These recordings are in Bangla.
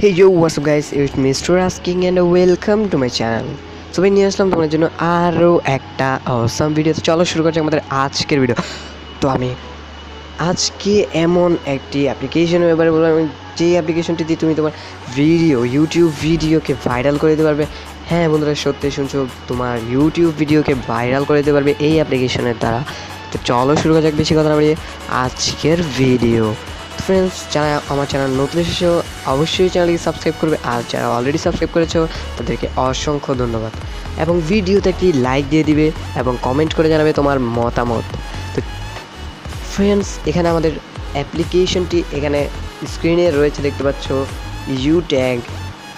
Hey yo, what's up guys? It's Mr. Asking and welcome to my channel. So ভাই নিয়ে আসলাম তোমাদের জন্য আরও একটা অসাম ভিডিও। তো চলো শুরু করছি আমাদের আজকের ভিডিও। তো আমি আজকে এমন একটি অ্যাপ্লিকেশনের ব্যাপারে বললাম, যে অ্যাপ্লিকেশনটি দিয়ে তুমি তোমার ইউটিউব ভিডিওকে ভাইরাল করে দিতে পারবে। হ্যাঁ বন্ধুরা, সত্যি শুনছো, তোমার ইউটিউব ভিডিওকে ভাইরাল করে দিতে পারবে এই অ্যাপ্লিকেশনের দ্বারা। তো চলো শুরু করা যাক, বেশি কথা না বাড়িয়ে আজকের ভিডিও। ফ্রেন্ডস, যারা আমার চ্যানেল নতুন এসেছো অবশ্যই চ্যানেলকে সাবস্ক্রাইব করবে, আর যারা অলরেডি সাবস্ক্রাইব করেছো তাদেরকে অসংখ্য ধন্যবাদ। এবং ভিডিওতে একটি লাইক দিয়ে দিবে এবং কমেন্ট করে জানাবে তোমার মতামত। তো ফ্রেন্ডস, এখানে আমাদের অ্যাপ্লিকেশনটি এখানে স্ক্রিনে রয়েছে, দেখতে পাচ্ছ ইউ ট্যাগ।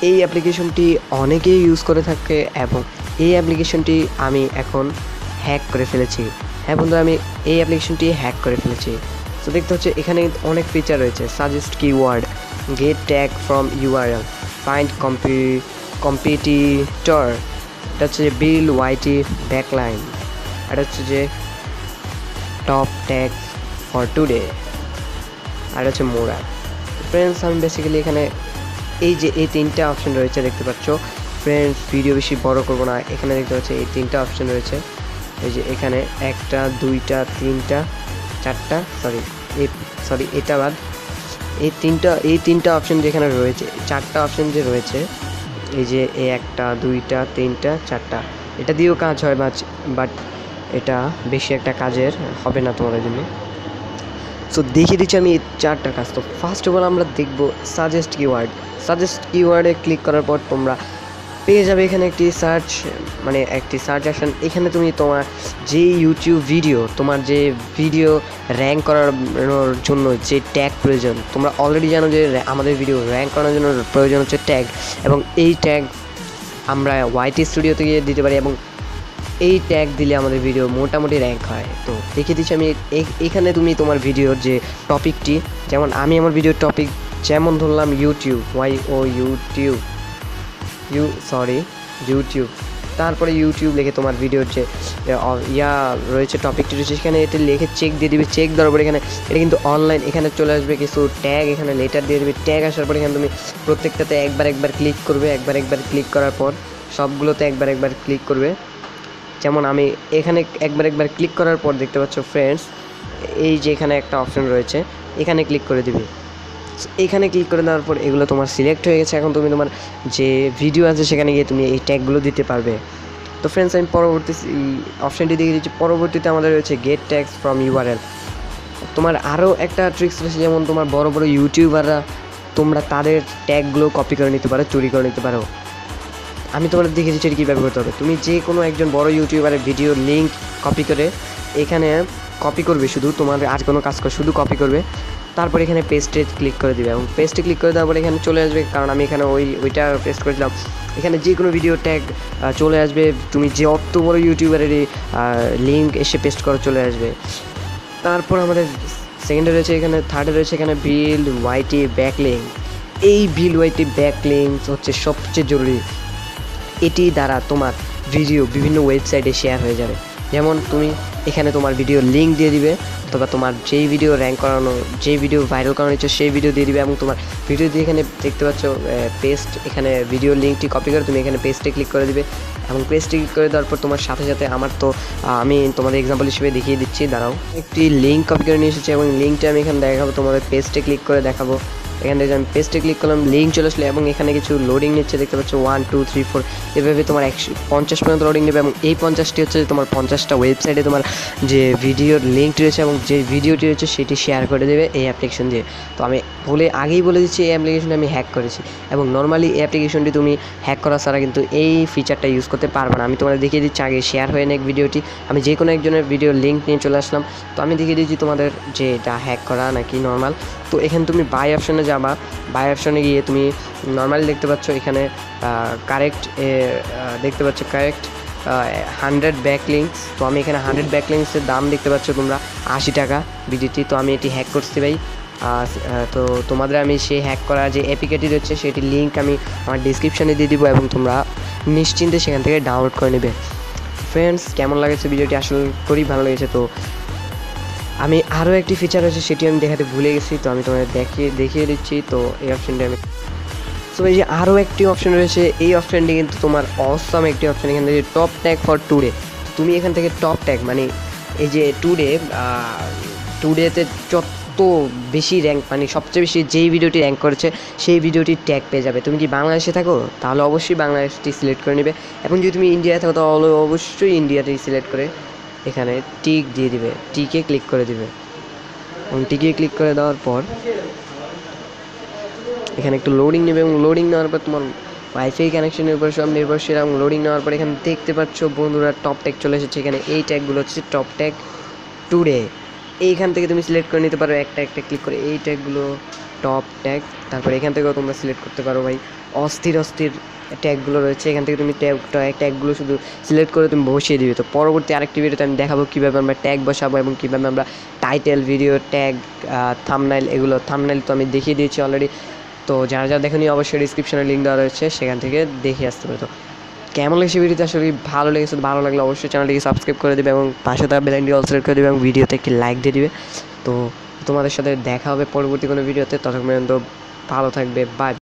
এই অ্যাপ্লিকেশনটি অনেকেই ইউজ করে থাকে এবং এই অ্যাপ্লিকেশনটি আমি এখন হ্যাক করে ফেলেছি। হ্যাঁ বন্ধু, আমি এই অ্যাপ্লিকেশনটি হ্যাক করে ফেলেছি। তো দেখতে হচ্ছে এখানে অনেক ফিচার রয়েছে, suggest keyword, get tag from URL, find competitor, এটা হচ্ছে যে বিল ওয়াইটি ব্যাকলাইন, এটা হচ্ছে যে টপ ট্যাগ ফর টুডে, আর হচ্ছে মোরা। ফ্রেন্ডস, আমি বেসিক্যালি এখানে এই তিনটা অপশন রয়েছে, দেখতে পাচ্ছ। ফ্রেন্ডস, ভিডিও বেশি বড় করবো না, এখানে দেখতে পাচ্ছ এই তিনটা অপশন রয়েছে। এই যে এখানে একটা, দুইটা, তিনটা, চারটা, সরি এটা বাদ, এই তিনটা অপশন যেখানে রয়েছে, চারটা অপশন যে রয়েছে, এই যে এই একটা, দুইটা, তিনটা, চারটা, এটা দিয়েও কাজ হয়, বাট এটা বেশি একটা কাজের হবে না তোমাদের জন্য। সো দেখিয়ে দিচ্ছি আমি এই চারটার কাজ। তো ফার্স্ট অফ অল আমরা দেখব সাজেস্ট কিওয়ার্ডে ক্লিক করার পর তোমরা পেয়ে যাবে এখানে একটি সার্চ অপশন। এখানে তুমি তোমার যে ইউটিউব ভিডিও, তোমার যে ভিডিও র্যাঙ্ক করার জন্য যে ট্যাগ প্রয়োজন, তোমরা অলরেডি জানো যে আমাদের ভিডিও র্যাঙ্ক করার জন্য প্রয়োজন হচ্ছে ট্যাগ, এবং এই ট্যাগ আমরা ওয়াইটি স্টুডিওতে গিয়ে দিতে পারি, এবং এই ট্যাগ দিলে আমাদের ভিডিও মোটামুটি র্যাঙ্ক হয়। তো দেখিয়ে দিচ্ছি আমি এখানে তুমি তোমার ভিডিওর যে টপিকটি, যেমন আমি আমার ভিডিওর টপিক যেমন ধরলাম ইউটিউব, ইউটিউব, তারপরে ইউটিউব লিখে তোমার ভিডিওর যে রয়েছে, টপিকটি রয়েছে, সেখানে এটা লিখে চেক দিয়ে দিবে। চেক দেওয়ার পরে এখানে এটা কিন্তু অনলাইন, এখানে চলে আসবে কিছু ট্যাগ, এখানে লেটার দিয়ে দেবে। ট্যাগ আসার পরে এখানে তুমি প্রত্যেকটাতে একবার ক্লিক করবে। একবার ক্লিক করার পর সবগুলোতে একবার ক্লিক করবে। যেমন আমি এখানে একবার ক্লিক করার পর দেখতে পাচ্ছ ফ্রেন্ডস, এই যে এখানে একটা অপশন রয়েছে, এখানে ক্লিক করে দিবে। এখানে ক্লিক করে দেওয়ার পর এগুলো তোমার সিলেক্ট হয়ে গেছে। এখন তুমি তোমার যে ভিডিও আছে সেখানে গিয়ে তুমি এই ট্যাগগুলো দিতে পারবে। তো ফ্রেন্ডস, আমি পরবর্তী অপশানটি দেখে দিচ্ছি। পরবর্তীতে আমাদের রয়েছে গেট ট্যাগস ফ্রম ইউআরএল। তোমার আরও একটা ট্রিক্স রয়েছে, যেমন তোমার বড় ইউটিউবাররা, তোমরা তাদের ট্যাগগুলো কপি করে নিতে পারো, চুরি করে নিতে পারো। আমি তোমাদের দেখে দিচ্ছি এটা কীভাবে করতে হবে। তুমি যে কোনো একজন বড় ইউটিউবারের ভিডিও লিঙ্ক কপি করে এখানে কপি করবে, শুধু তোমার আর কোনো কাজ করে শুধু কপি করবে। তারপর এখানে পেস্টে ক্লিক করে দিবে, এবং পেস্টে ক্লিক করে দেওয়ার পরে এখানে চলে আসবে, কারণ আমি এখানে ওইটা পেস্ট করেছিলাম। এখানে যে কোনো ভিডিও ট্যাগ চলে আসবে, তুমি যে অত বড় ইউটিউবারের লিঙ্ক এসে পেস্ট করে চলে আসবে। তারপর আমাদের সেকেন্ডে রয়েছে, এখানে থার্ডে রয়েছে এখানে বিল্ড ওয়াইটি ব্যাকলিঙ্ক। এই বিল্ড ওয়াইটি ব্যাকলিঙ্ক হচ্ছে সবচেয়ে জরুরি। এটি দ্বারা তোমার ভিডিও বিভিন্ন ওয়েবসাইটে শেয়ার হয়ে যাবে। যেমন তুমি এখানে তোমার ভিডিও লিঙ্ক দিয়ে দিবে, অথবা তোমার যেই ভিডিও র্যাঙ্ক করানো, যেই ভিডিও ভাইরাল করানো হচ্ছে সেই ভিডিও দিয়ে দিবে, এবং তোমার ভিডিও দিয়ে এখানে দেখতে পাচ্ছ পেস্ট, এখানে ভিডিও লিঙ্কটি কপি করে তুমি এখানে পেস্টে ক্লিক করে দিবে। এবং পেস্টে ক্লিক করে দেওয়ার পর তোমার সাথে আমি তোমাদের এক্সাম্পল হিসেবে দেখিয়ে দিচ্ছি, দাঁড়াও। একটি লিঙ্ক কপি করে নিয়ে এসেছি, এবং লিঙ্কটা আমি এখানে দেখাবো, তোমাদের পেস্টে ক্লিক করে দেখাবো। এখান থেকে আমি পেস্টে ক্লিক করলাম, লিঙ্ক চলে আসলো, এবং এখানে কিছু লোডিং নিচ্ছে, দেখতে পাচ্ছ 1 2 3 4, এভাবে তোমার 150 পর্যন্ত লোডিং নেবে। এবং এই 50টি হচ্ছে তোমার 50টা ওয়েবসাইটে তোমার যে ভিডিওর লিঙ্কটি রয়েছে এবং যে ভিডিওটি রয়েছে সেটি শেয়ার করে দেবে এই অ্যাপ্লিকেশন দিয়ে। তো আমি আগেই বলে দিচ্ছি, এই অ্যাপ্লিকেশনটি আমি হ্যাক করেছি, এবং নর্মালি এই অ্যাপ্লিকেশনটি তুমি হ্যাক করা ছাড়া কিন্তু এই ফিচারটা ইউজ করতে পারবে না। আমি তোমাদের দেখিয়ে দিচ্ছি, আগে শেয়ার হয়ে নেক ভিডিওটি, আমি যে কোনো একজনের ভিডিওর লিঙ্ক নিয়ে চলে আসলাম। তো আমি দেখিয়ে দিচ্ছি তোমাদের যে এটা হ্যাক করা নাকি নর্মাল। তো এখানে তুমি বাই অপশানে যাবা, বাই অপশানে গিয়ে তুমি নর্মালি দেখতে পাচ্ছ এখানে কারেক্ট 100 ব্যাকলিঙ্কস। তো আমি এখানে 100 ব্যাকলিঙ্কসের দাম দেখতে পাচ্ছ তোমরা 80 টাকা বিডিটি। তো আমি এটি হ্যাক করছি ভাই। তো তোমাদের আমি সেই হ্যাক করা যে অ্যাপ্লিকেশনটি রয়েছে সেটির লিঙ্ক আমি আমার ডিসক্রিপশানে দিয়ে দিব, এবং তোমরা নিশ্চিন্তে সেখান থেকে ডাউনলোড করে নেবে। ফ্রেন্ডস, কেমন লাগছে ভিডিওটি? আসলে করেই ভালো লেগেছে। তো আমি আরও একটি ফিচার আছে, সেটি আমি দেখাতে ভুলে গেছি, তো আমি তোমাদের দেখিয়ে দিচ্ছি। তো এই অপশানটি আমি সো এই যে আরও একটি অপশন রয়েছে, এই অপশানটি কিন্তু তোমার অসাম একটি অপশান। এখান থেকে টপ ট্যাগ ফর টুডে, তুমি এখান থেকে টপ ট্যাগ মানে এই যে টুডেতে যত বেশি র্যাঙ্ক মানে সবচেয়ে বেশি যেই ভিডিওটি র্যাঙ্ক করেছে সেই ভিডিওটির ট্যাগ পেয়ে যাবে। তুমি কি বাংলাদেশে থাকো তাহলে অবশ্যই বাংলাদেশটি সিলেক্ট করে নেবে, এবং যদি তুমি ইন্ডিয়ায় থাকো তাহলে অবশ্যই ইন্ডিয়াটি সিলেক্ট করে এখানে টিক দিয়ে দিবে, টিকে ক্লিক করে দিবে। এবং টিকে ক্লিক করে দেওয়ার পর এখানে একটু লোডিং নেবে, এবং লোডিং নেওয়ার পর তোমার ওয়াইফাই কানেকশনের উপর সব নির্ভরশীল। এবং লোডিং নেওয়ার পর এখানে দেখতে পাচ্ছ বন্ধুরা টপ ট্যাগ চলে এসেছে। এখানে এই ট্যাগগুলো হচ্ছে টপ ট্যাগ টুডে। এইখান থেকে তুমি সিলেক্ট করে নিতে পারো একটা একটা ক্লিক করে এই ট্যাগগুলো টপ ট্যাগ। তারপরে এখান থেকেও তোমরা সিলেক্ট করতে পারো ভাই, অস্থির অস্থির ট্যাগগুলো রয়েছে। এখান থেকে তুমি ট্যাগগুলো শুধু সিলেক্ট করে তুমি বসিয়ে দিবে। তো পরবর্তী আরেকটি ভিডিওতে আমি দেখাবো কীভাবে আমরা ট্যাগ বসাবো এবং কীভাবে আমরা টাইটেল, ভিডিও ট্যাগ, থাম্বনেইল, এগুলো থাম্বনেইল তো আমি দেখিয়ে দিয়েছি অলরেডি। তো যারা যারা দেখেনি অবশ্যই ডিসক্রিপশনে লিঙ্ক দেওয়া রয়েছে, সেখান থেকে দেখে আসতে পারে। তো কেমন লেগেছে ভিডিওতে, আসলে ভালো লেগেছে, ভালো লাগলে অবশ্যই চ্যানেলটিকে সাবস্ক্রাইব করে দেবে এবং পাশে থাকা বেল আইকনটি অল সিলেক্ট করে দেবে এবং ভিডিওতে একটি লাইক দিয়ে দিবে। তো তোমাদের সাথে দেখা হবে পরবর্তী কোনো ভিডিওতে, ততক্ষণ পর্যন্ত ভালো থাকবে, বাই।